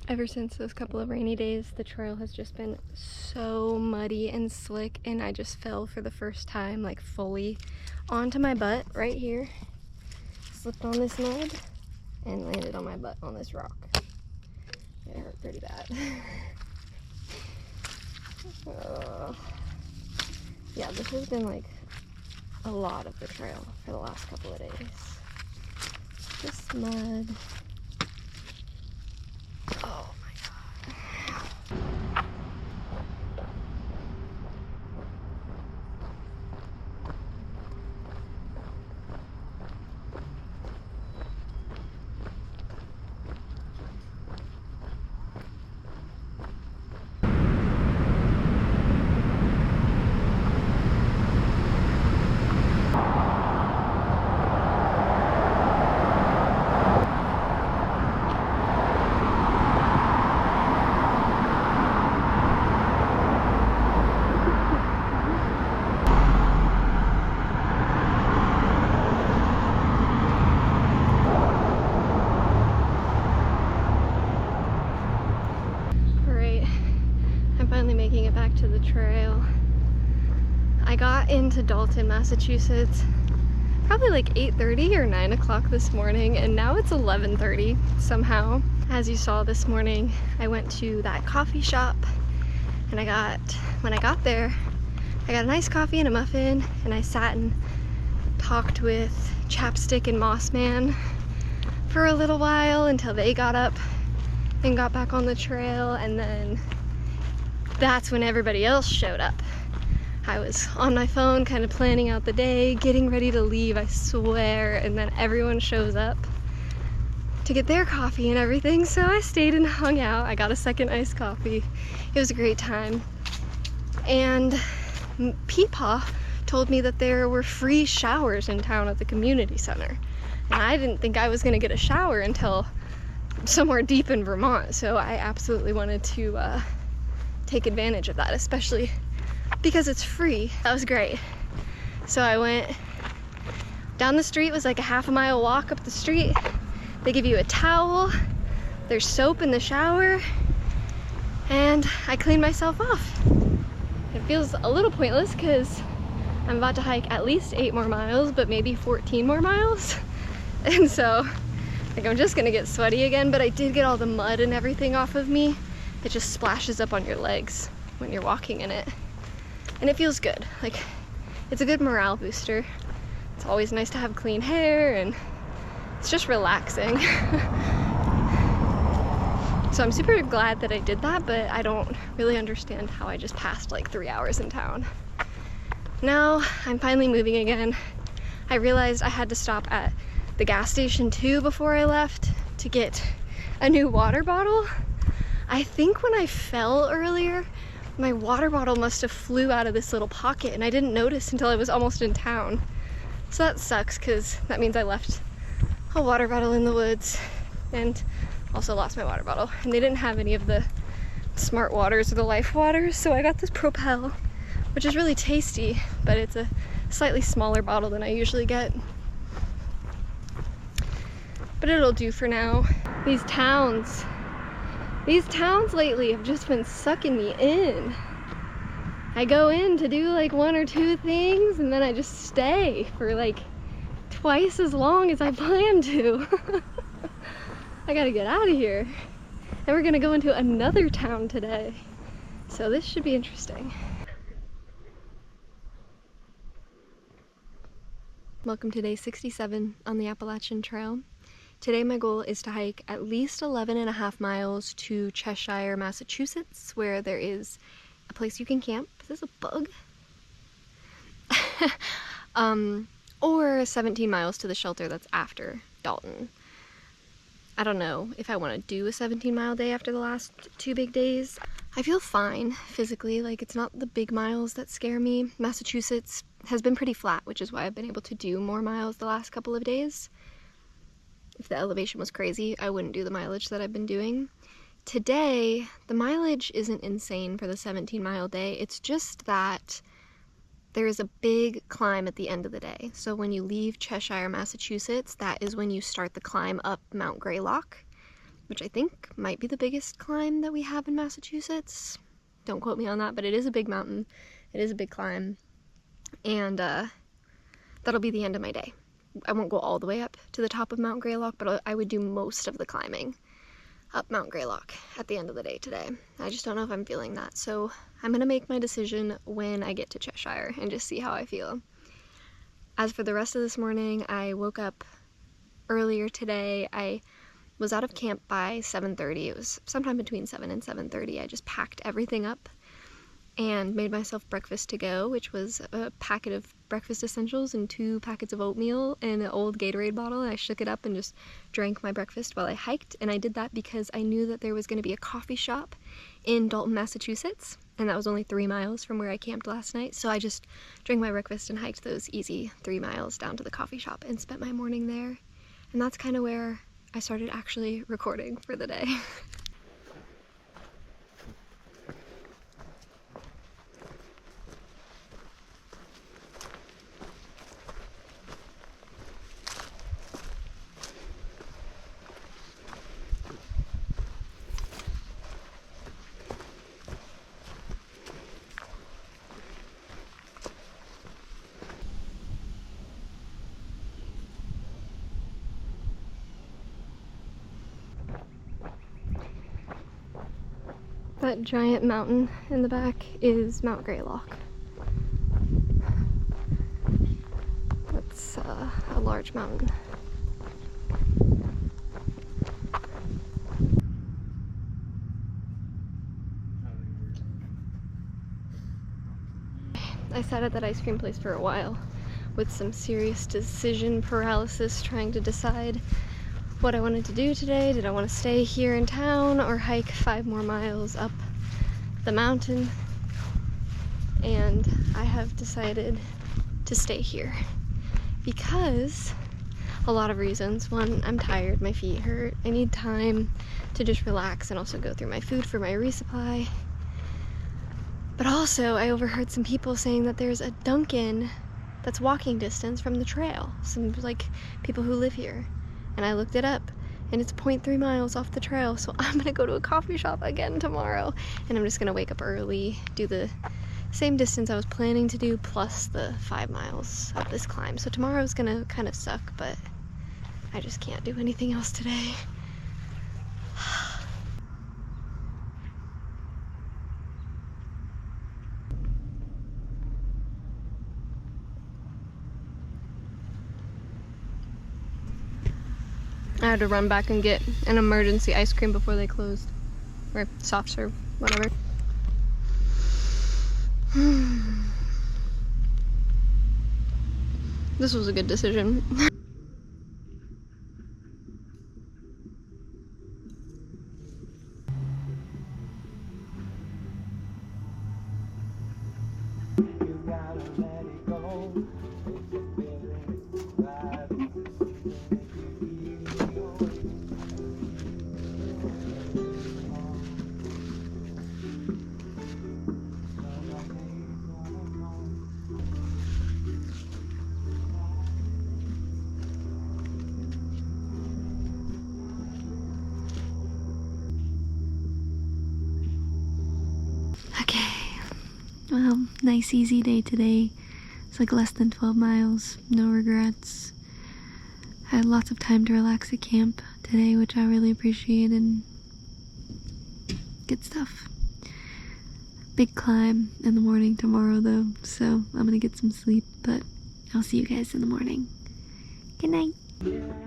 Ever since those couple of rainy days, the trail has just been so muddy and slick, and I just fell for the first time, like fully onto my butt right here. Slipped on this mud and landed on my butt on this rock. It hurt pretty bad. Yeah, this has been like a lot of the trail for the last couple of days. Just mud. Oh my god. Finally making it back to the trail. I got into Dalton, Massachusetts probably like 8:30 or 9 o'clock this morning, and now it's 11:30 somehow. As you saw this morning, I went to that coffee shop, and when I got there, I got a nice coffee and a muffin, and I sat and talked with Chapstick and Mossman for a little while until they got up and got back on the trail, and then that's when everybody else showed up. I was on my phone kind of planning out the day, getting ready to leave, I swear, and then everyone shows up to get their coffee and everything, so I stayed and hung out. I got a second iced coffee. It was a great time. And Peepaw told me that there were free showers in town at the community center. And I didn't think I was gonna get a shower until somewhere deep in Vermont, so I absolutely wanted to take advantage of that, especially because it's free. That was great. So I went down the street. It was like a half a mile walk up the street. They give you a towel, there's soap in the shower, and I cleaned myself off. It feels a little pointless because I'm about to hike at least 8 more miles, but maybe 14 more miles. And so like I'm just gonna get sweaty again, but I did get all the mud and everything off of me. It just splashes up on your legs when you're walking in it. And it feels good. Like, it's a good morale booster. It's always nice to have clean hair, and it's just relaxing. So I'm super glad that I did that, but I don't really understand how I just passed like 3 hours in town. Now I'm finally moving again. I realized I had to stop at the gas station too before I left to get a new water bottle. I think when I fell earlier, my water bottle must have flew out of this little pocket, and I didn't notice until I was almost in town. So that sucks, because that means I left a water bottle in the woods and also lost my water bottle. And they didn't have any of the Smart Waters or the Life Waters, so I got this Propel, which is really tasty, but it's a slightly smaller bottle than I usually get. But it'll do for now. These towns lately have just been sucking me in. I go in to do like 1 or 2 things, and then I just stay for like twice as long as I planned to. I gotta get out of here. And we're gonna go into another town today. So this should be interesting. Welcome to day 67 on the Appalachian Trail. Today my goal is to hike at least 11.5 miles to Cheshire, Massachusetts, where there is a place you can camp. Is this a bug? Or 17 miles to the shelter that's after Dalton. I don't know if I want to do a 17-mile day after the last 2 big days. I feel fine physically, like it's not the big miles that scare me. Massachusetts has been pretty flat, which is why I've been able to do more miles the last couple of days. If the elevation was crazy, I wouldn't do the mileage that I've been doing. Today, the mileage isn't insane for the 17-mile day. It's just that there is a big climb at the end of the day. So when you leave Cheshire, Massachusetts, that is when you start the climb up Mount Greylock, which I think might be the biggest climb that we have in Massachusetts. Don't quote me on that, but it is a big mountain. It is a big climb. And that'll be the end of my day. I won't go all the way up to the top of Mount Greylock, but I would do most of the climbing up Mount Greylock at the end of the day today. I just don't know if I'm feeling that, so I'm gonna make my decision when I get to Cheshire and just see how I feel. As for the rest of this morning, I woke up earlier today. I was out of camp by 7:30. It was sometime between 7 and 7:30. I just packed everything up and made myself breakfast to go, which was a packet of breakfast essentials and 2 packets of oatmeal and an old Gatorade bottle. I shook it up and just drank my breakfast while I hiked, and I did that because I knew that there was going to be a coffee shop in Dalton, Massachusetts, and that was only 3 miles from where I camped last night, so I just drank my breakfast and hiked those easy 3 miles down to the coffee shop and spent my morning there, and that's kind of where I started actually recording for the day. That giant mountain in the back is Mount Greylock. That's a large mountain. I sat at that ice cream place for a while with some serious decision paralysis, trying to decide what I wanted to do today. Did I want to stay here in town or hike 5 more miles up the mountain? And I have decided to stay here because a lot of reasons. One, I'm tired, my feet hurt, I need time to just relax and also go through my food for my resupply. But also I overheard some people saying that there's a Dunkin' that's walking distance from the trail, some like people who live here. And I looked it up, and it's 0.3 miles off the trail, so I'm gonna go to a coffee shop again tomorrow, and I'm just gonna wake up early, do the same distance I was planning to do, plus the 5 miles of this climb. So tomorrow's gonna kind of suck, but I just can't do anything else today. I had to run back and get an emergency ice cream before they closed. Or soft serve, whatever. This was a good decision. Well, nice easy day today. It's like less than 12 miles, no regrets. I had lots of time to relax at camp today, which I really appreciate, and good stuff. Big climb in the morning tomorrow though, so I'm gonna get some sleep, but I'll see you guys in the morning. Good night.